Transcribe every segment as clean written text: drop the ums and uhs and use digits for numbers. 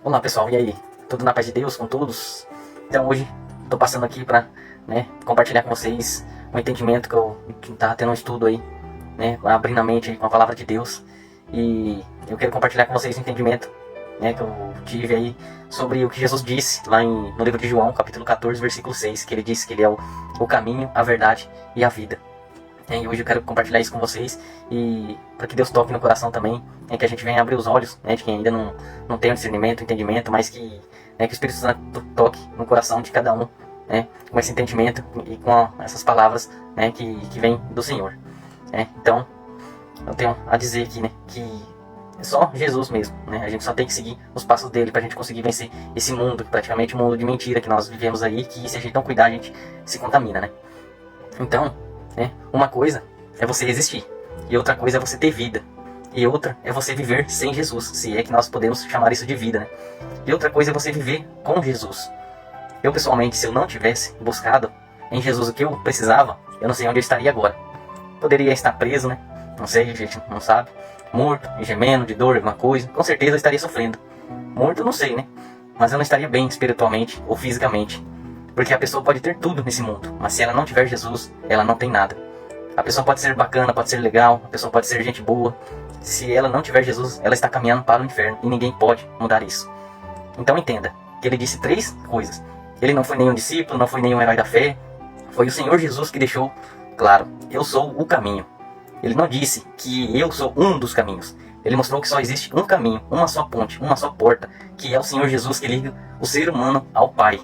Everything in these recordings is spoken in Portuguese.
Olá pessoal, e aí? Tudo na paz de Deus com todos? Então hoje estou passando aqui para compartilhar com vocês um entendimento que tá tendo um estudo aí, abrindo a mente aí com a palavra de Deus. E eu quero compartilhar com vocês um entendimento que eu tive aí sobre o que Jesus disse lá no livro de João, capítulo 14, versículo 6, que ele disse que ele é o caminho, a verdade e a vida. E hoje eu quero compartilhar isso com vocês e para que Deus toque no coração também, que a gente venha abrir os olhos, de quem ainda não tem o discernimento, o entendimento, mas que o Espírito Santo toque no coração de cada um, com esse entendimento e com essas palavras que vem do Senhor. Então, eu tenho a dizer aqui que é só Jesus mesmo, a gente só tem que seguir os passos dele para a gente conseguir vencer esse mundo, praticamente um mundo de mentira que nós vivemos aí, que se a gente não cuidar a gente se contamina, Então, uma coisa é você existir, e outra coisa é você ter vida, e outra é você viver sem Jesus, se é que nós podemos chamar isso de vida, E outra coisa é você viver com Jesus. Eu pessoalmente, se eu não tivesse buscado em Jesus o que eu precisava, eu não sei onde eu estaria agora. Poderia estar preso, Não sei, a gente não sabe. Morto, gemendo de dor, alguma coisa. Com certeza eu estaria sofrendo. Morto eu não sei, Mas eu não estaria bem espiritualmente ou fisicamente. Porque a pessoa pode ter tudo nesse mundo, mas se ela não tiver Jesus, ela não tem nada. A pessoa pode ser bacana, pode ser legal, a pessoa pode ser gente boa. Se ela não tiver Jesus, ela está caminhando para o inferno e ninguém pode mudar isso. Então entenda que ele disse 3 coisas. Ele não foi nenhum discípulo, não foi nenhum herói da fé. Foi o Senhor Jesus que deixou claro: eu sou o caminho. Ele não disse que eu sou um dos caminhos. Ele mostrou que só existe um caminho, uma só ponte, uma só porta, que é o Senhor Jesus que liga o ser humano ao Pai.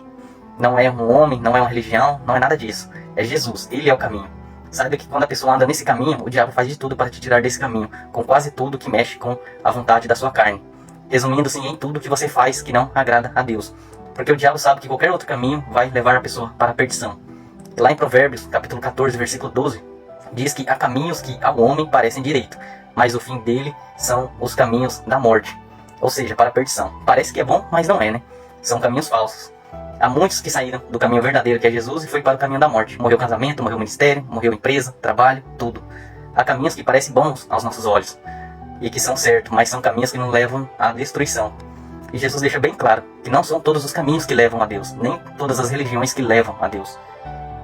Não é um homem, não é uma religião, não é nada disso. É Jesus, ele é o caminho. Saiba que quando a pessoa anda nesse caminho, o diabo faz de tudo para te tirar desse caminho, com quase tudo que mexe com a vontade da sua carne. Resumindo-se em tudo que você faz que não agrada a Deus. Porque o diabo sabe que qualquer outro caminho vai levar a pessoa para a perdição. E lá em Provérbios, capítulo 14, versículo 12, diz que há caminhos que ao homem parecem direito, mas o fim dele são os caminhos da morte, ou seja, para a perdição. Parece que é bom, mas não é, São caminhos falsos. Há muitos que saíram do caminho verdadeiro que é Jesus e foi para o caminho da morte. Morreu casamento, morreu ministério, morreu empresa, trabalho, tudo. Há caminhos que parecem bons aos nossos olhos e que são certos, mas são caminhos que nos levam à destruição. E Jesus deixa bem claro que não são todos os caminhos que levam a Deus, nem todas as religiões que levam a Deus.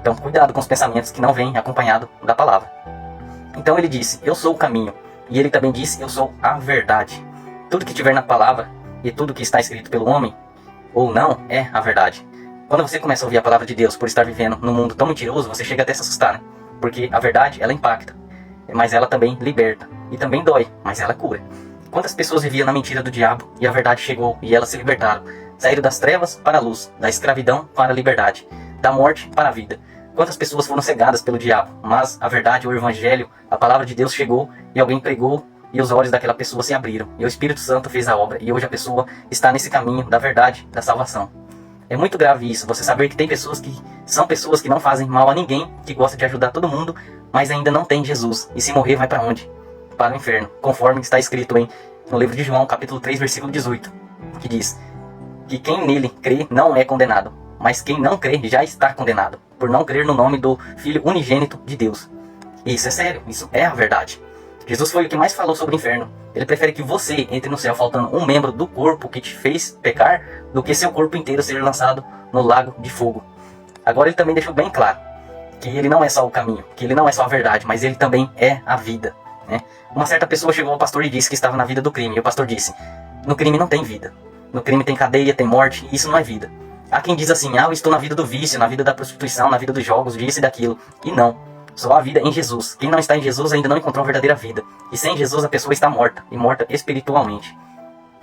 Então cuidado com os pensamentos que não vêm acompanhado da palavra. Então ele disse: eu sou o caminho. E ele também disse: eu sou a verdade. Tudo que tiver na palavra e tudo que está escrito pelo homem ou não é a verdade. Quando você começa a ouvir a palavra de Deus por estar vivendo num mundo tão mentiroso, você chega até a se assustar, Porque a verdade, ela impacta, mas ela também liberta. E também dói, mas ela cura. Quantas pessoas viviam na mentira do diabo e a verdade chegou e elas se libertaram? Saíram das trevas para a luz, da escravidão para a liberdade, da morte para a vida. Quantas pessoas foram cegadas pelo diabo, mas a verdade, o evangelho, a palavra de Deus chegou e alguém pregou e os olhos daquela pessoa se abriram. E o Espírito Santo fez a obra e hoje a pessoa está nesse caminho da verdade, da salvação. É muito grave isso, você saber que tem pessoas que são pessoas que não fazem mal a ninguém, que gostam de ajudar todo mundo, mas ainda não tem Jesus. E se morrer, vai para onde? Para o inferno, conforme está escrito no livro de João, capítulo 3, versículo 18, que diz que quem nele crê não é condenado, mas quem não crê já está condenado, por não crer no nome do Filho unigênito de Deus. E isso é sério, isso é a verdade. Jesus foi o que mais falou sobre o inferno. Ele prefere que você entre no céu faltando um membro do corpo que te fez pecar, do que seu corpo inteiro ser lançado no lago de fogo. Agora ele também deixou bem claro que ele não é só o caminho, que ele não é só a verdade, mas ele também é a vida. Uma certa pessoa chegou ao pastor e disse que estava na vida do crime. E o pastor disse: no crime não tem vida. No crime tem cadeia, tem morte, e isso não é vida. Há quem diz assim: eu estou na vida do vício, na vida da prostituição, na vida dos jogos, disso e daquilo. E não. Só há vida em Jesus. Quem não está em Jesus ainda não encontrou a verdadeira vida. E sem Jesus a pessoa está morta, e morta espiritualmente.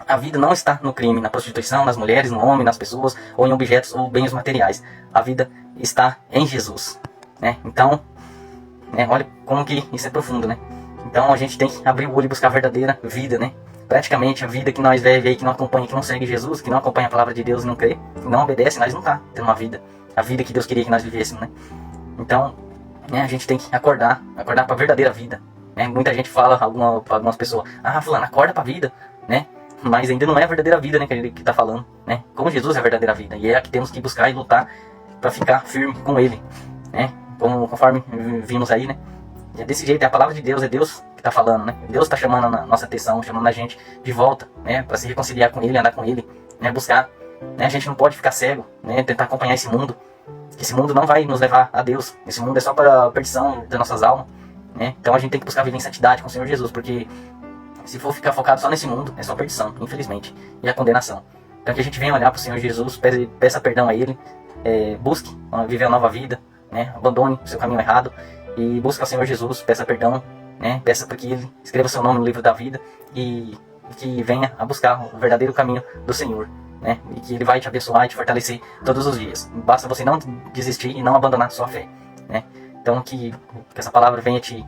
A vida não está no crime, na prostituição, nas mulheres, no homem, nas pessoas, ou em objetos ou bens materiais. A vida está em Jesus. Então, olha como que isso é profundo, Então a gente tem que abrir o olho e buscar a verdadeira vida, Praticamente a vida que nós vivemos aí, que não acompanha, que não segue Jesus, que não acompanha a palavra de Deus e não crê, que não obedece, nós não tá tendo uma vida. A vida que Deus queria que nós vivêssemos, Então, a gente tem que acordar para a verdadeira vida. Muita gente fala, algumas pessoas: fulano, acorda para a vida, mas ainda não é a verdadeira vida, que ele está falando, Como Jesus é a verdadeira vida, e é a que temos que buscar e lutar para ficar firme com ele, conforme vimos aí, É desse jeito, é a palavra de Deus, é Deus que está falando, Deus está chamando a nossa atenção, chamando a gente de volta, para se reconciliar com ele, andar com ele, né, buscar, né, a gente não pode ficar cego, né, tentar acompanhar esse mundo. Esse mundo não vai nos levar a Deus. Esse mundo é só para a perdição das nossas almas, né? Então a gente tem que buscar viver em santidade com o Senhor Jesus, porque se for ficar focado só nesse mundo, é só perdição, infelizmente, e a condenação. Então que a gente venha olhar para o Senhor Jesus, peça perdão a Ele, busque viver uma nova vida, né? Abandone o seu caminho errado e busque ao Senhor Jesus, peça perdão, né? Peça para que Ele escreva seu nome no livro da vida e que venha a buscar o verdadeiro caminho do Senhor, né? E que Ele vai te abençoar e te fortalecer todos os dias. Basta você não desistir e não abandonar sua fé, né? Então que essa palavra venha te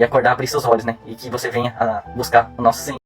acordar, abrir seus olhos, né? E que você venha a buscar o nosso Senhor.